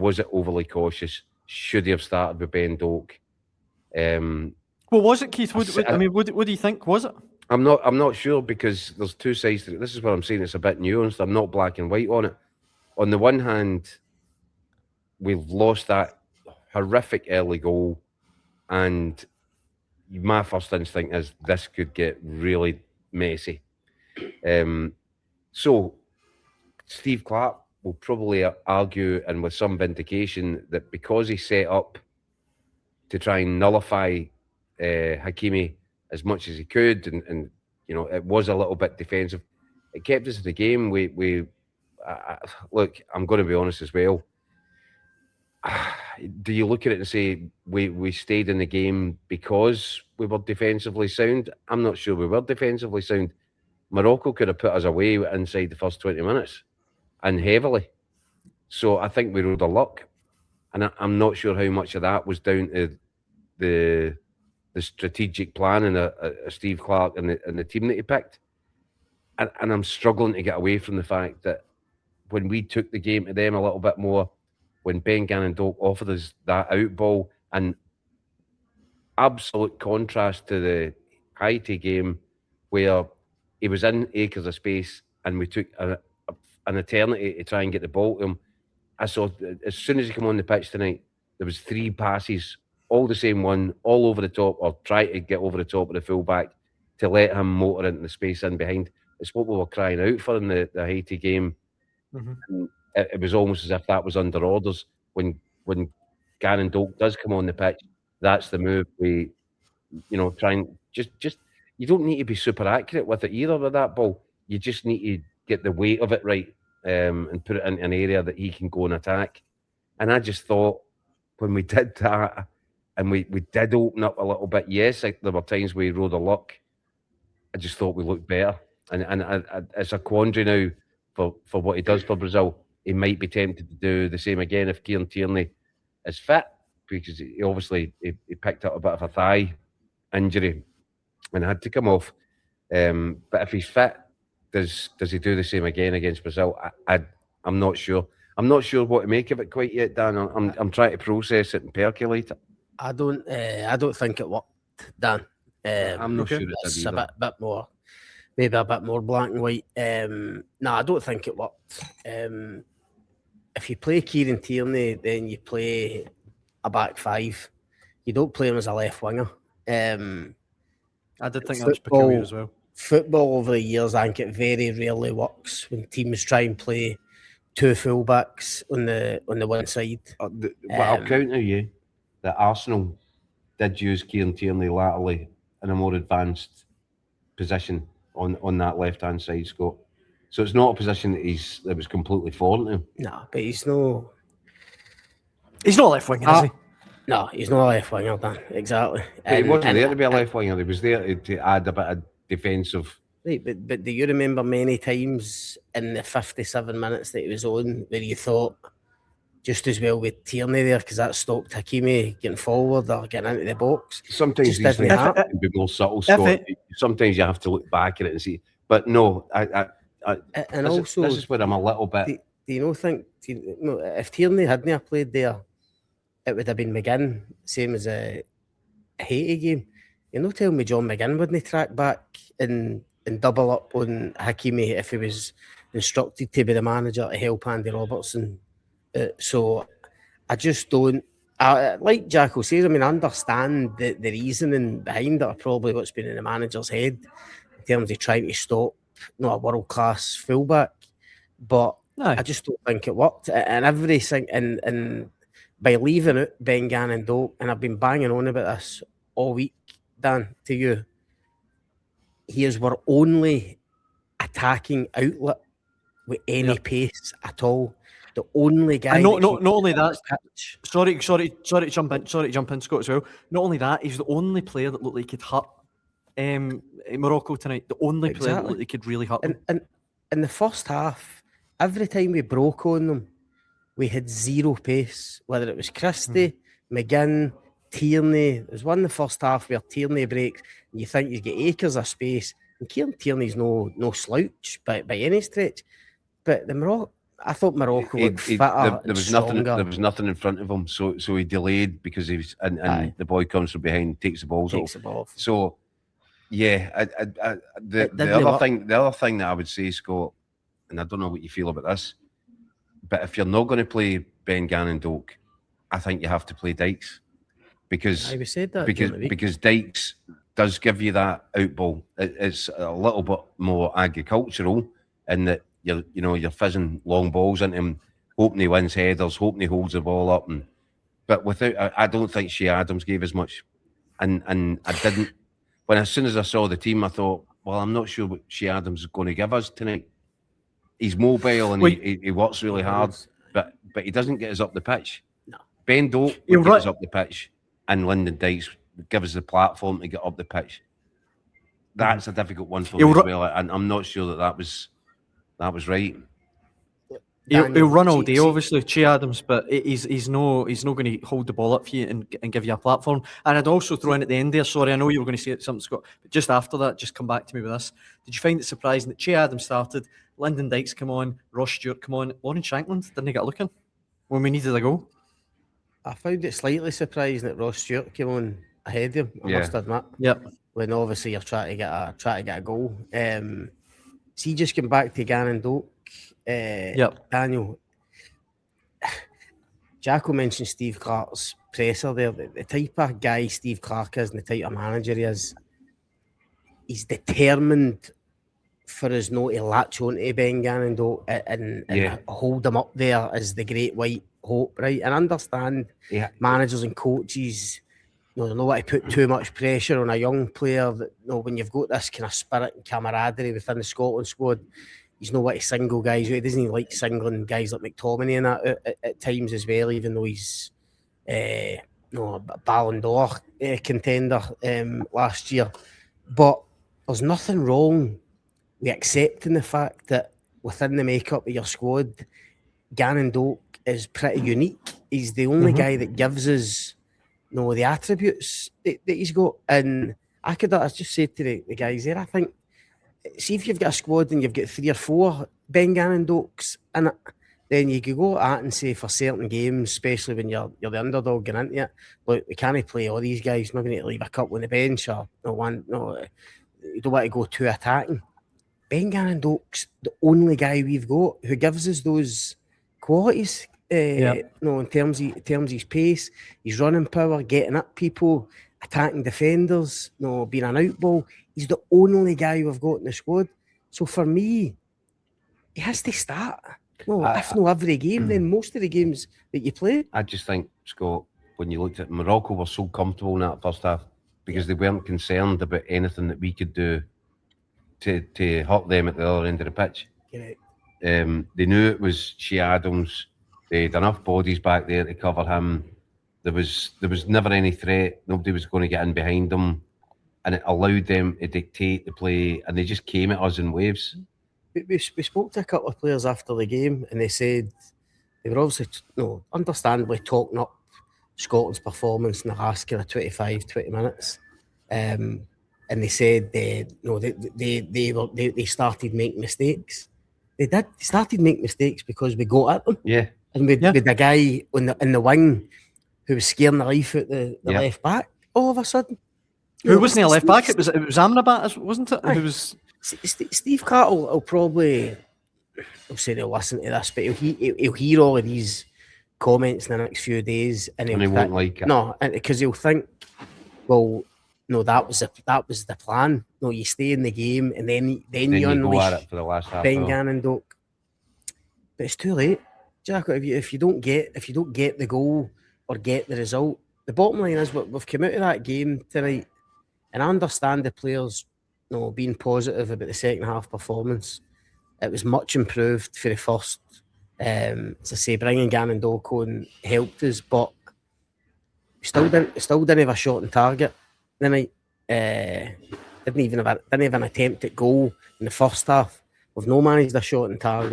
Was it overly cautious? Should he have started with Ben Doak? Well, was it, Keith? What do you think? Was it? I'm not sure, because there's two sides to it. This is what I'm saying. It's a bit nuanced. I'm not black and white on it. On the one hand, we've lost that horrific early goal, and my first instinct is this could get really messy. So Steve Clarke will probably argue, and with some vindication, that because he set up to try and nullify Hakimi as much as he could, and it was a little bit defensive, it kept us in the game. Look, I'm going to be honest as well. Do you look at it and say we stayed in the game because we were defensively sound? I'm not sure we were defensively sound. Morocco could have put us away inside the first 20 minutes, and heavily. So I think we rode our luck, and I'm not sure how much of that was down to the strategic plan and Steve Clarke and the team that he picked. And I'm struggling to get away from the fact that when we took the game to them a little bit more, when Ben-Gannon Doak offered us that out ball, and absolute contrast to the Haiti game where he was in acres of space and we took an eternity to try and get the ball to him. I saw, as soon as he came on the pitch tonight, there was 3 passes, all the same one, all over the top, or try to get over the top of the fullback to let him motor into the space in behind. It's what we were crying out for in the Haiti game. Mm-hmm. It was almost as if that was under orders. When Gannon Doak does come on the pitch, that's the move. We, try and just you don't need to be super accurate with it either with that ball. You just need to get the weight of it right, and put it into an area that he can go and attack. And I just thought when we did that, and we did open up a little bit, yes, there were times we rode a luck. I just thought we looked better. And it's a quandary now for what he does for Brazil. He might be tempted to do the same again if Kieran Tierney is fit, because he obviously he picked up a bit of a thigh injury and had to come off. But if he's fit, does he do the same again against Brazil? I'm not sure. I'm not sure what to make of it quite yet, Dan. I'm trying to process it and percolate it. I don't think it worked, Dan. I'm not sure it's a bit more, maybe a bit more black and white. No, I don't think it worked. If you play Kieran Tierney, then you play a back 5. You don't play him as a left winger. I did think that was peculiar as well. Football over the years, I think it very rarely works when teams try and play 2 fullbacks on the one side. I'll counter you that Arsenal did use Kieran Tierney laterally in a more advanced position on that left-hand side, Scott. So it's not a position that was completely foreign to him. No, but he's not a left winger, is he? No, he's not a left winger, Dan. Exactly. But he wasn't there to be a left winger. He was there to add a bit of defensive. Right, but do you remember many times in the 57 minutes that he was on where you thought just as well with Tierney there, because that stopped Hakimi getting forward or getting into the box? Sometimes these things can be more subtle, Scott. Sometimes you have to look back at it and see. But no, this is where I'm a little bit. Do you think if Tierney hadn't played there, it would have been McGinn, same as a Haiti game? You know, tell me John McGinn wouldn't track back and double up on Hakimi if he was instructed to be the manager to help Andy Robertson. So I just don't. Like Jacko says, I understand the reasoning behind it, or probably what's been in the manager's head in terms of trying to stop not a world-class fullback, but no. I just don't think it worked. And everything, and by leaving out Ben-Gannon Doak, and I've been banging on about this all week, Dan, to you, he is our only attacking outlet with any pace at all. The only guy. And not only that. Sorry to jump in, Scott, as well. Not only that, he's the only player that looked like he could hurt Morocco tonight. The only player that looked like he could really hurt them. And in the first half, every time we broke on them, we had zero pace. Whether it was Christie, McGinn, Tierney. There was one in the first half where Tierney breaks, and you think you get acres of space. And Kieran Tierney's no slouch by any stretch. But the I thought Morocco looked fitter there was stronger. nothing. There was nothing in front of him, so he delayed because he was, and the boy comes from behind, takes the balls off. So yeah, the other thing that I would say, Scott, and I don't know what you feel about this, but if you're not going to play Ben-Gannon Doak, I think you have to play Dykes because Dykes does give you that out ball. It's a little bit more agricultural in that you're fizzing long balls into him, hoping he wins headers, hoping he holds the ball up. But without, I don't think Shea Adams gave as much, and I didn't. As soon as I saw the team, I thought, well, I'm not sure what Shea Adams is going to give us tonight. He's mobile and he works really hard, but he doesn't get us up the pitch. No. Ben Doak would get us up the pitch, and Lyndon Dykes would give us the platform to get up the pitch. That's a difficult one for me as well, and I'm not sure that was right. He'll run all day, obviously, Shea Adams, but he's not going to hold the ball up for you and give you a platform. And I'd also throw in at the end there, sorry, I know you were going to say something, Scott, but just after that, just come back to me with this. Did you find it surprising that Shea Adams started, Lyndon Dykes come on, Ross Stewart come on, Lauren Shankland didn't get looking when we needed a goal? I found it slightly surprising that Ross Stewart came on ahead of him, I must admit. Yep. When obviously you're trying to get a goal. See, just getting back to Gannon Doak. Daniel, Jacko mentioned Steve Clarke's presser there. The type of guy Steve Clarke is and the type of manager he is, he's determined for us not to latch on to Ben-Gannon Doak and hold him up there as the great white hope, right? And understand managers and coaches, they don't want to put too much pressure on a young player. That when you've got this kind of spirit and camaraderie within the Scotland squad, he's not what to single guys out. He doesn't like singling guys like McTominay and that at times as well, even though he's a Ballon d'Or contender last year. But there's nothing wrong with accepting the fact that within the makeup of your squad, Gannon Doak is pretty unique. He's the only guy that gives us the attributes that he's got. And I just say to the guys there, I think, see if you've got a squad and you've got 3 or 4 Ben-Gannon Doaks in it, then you could go at and say for certain games, especially when you're the underdog getting into it, look, we can't play all these guys, maybe need to leave a couple on the bench or you don't want to go too attacking. Ben-Gannon Doak's the only guy we've got who gives us those qualities. In terms of his pace, his running power, getting at people, attacking defenders, being an out ball. He's the only guy we've got in the squad. So for me, he has to start. If not every game, then most of the games that you play. I just think, Scott, when you looked at Morocco, were so comfortable in that first half because they weren't concerned about anything that we could do to hurt them at the other end of the pitch. Correct. They knew it was Shea Adams. They had enough bodies back there to cover him. There was never any threat. Nobody was going to get in behind them, and it allowed them to dictate the play. And they just came at us in waves. We spoke to a couple of players after the game, and they said they were obviously, understandably talking up Scotland's performance in the last kind of 25-20 minutes. And they said they started making mistakes. They did. They started making mistakes because we got at them. Yeah. And with a guy in the wing who was scaring the life out the left back all of a sudden. Who wasn't a left back? It was Amrabat, wasn't it? Who was Steve Clarke will probably, I'll say they'll listen to this, but he'll hear all of these comments in the next few days, and he won't like it. No, because he'll think, well, no, that was the plan. No, you stay in the game, and then you unleash go at it for the last half. Ben-Gannon Doak. But it's too late, Jack. If you don't get the goal or get the result, the bottom line is we've come out of that game tonight, and I understand the players, being positive about the second half performance. It was much improved for the first. As I say, bringing Gannon Doak on helped us, but we still didn't have a shot on target. Then I didn't even have an attempt at goal in the first half. We've no managed a shot on target.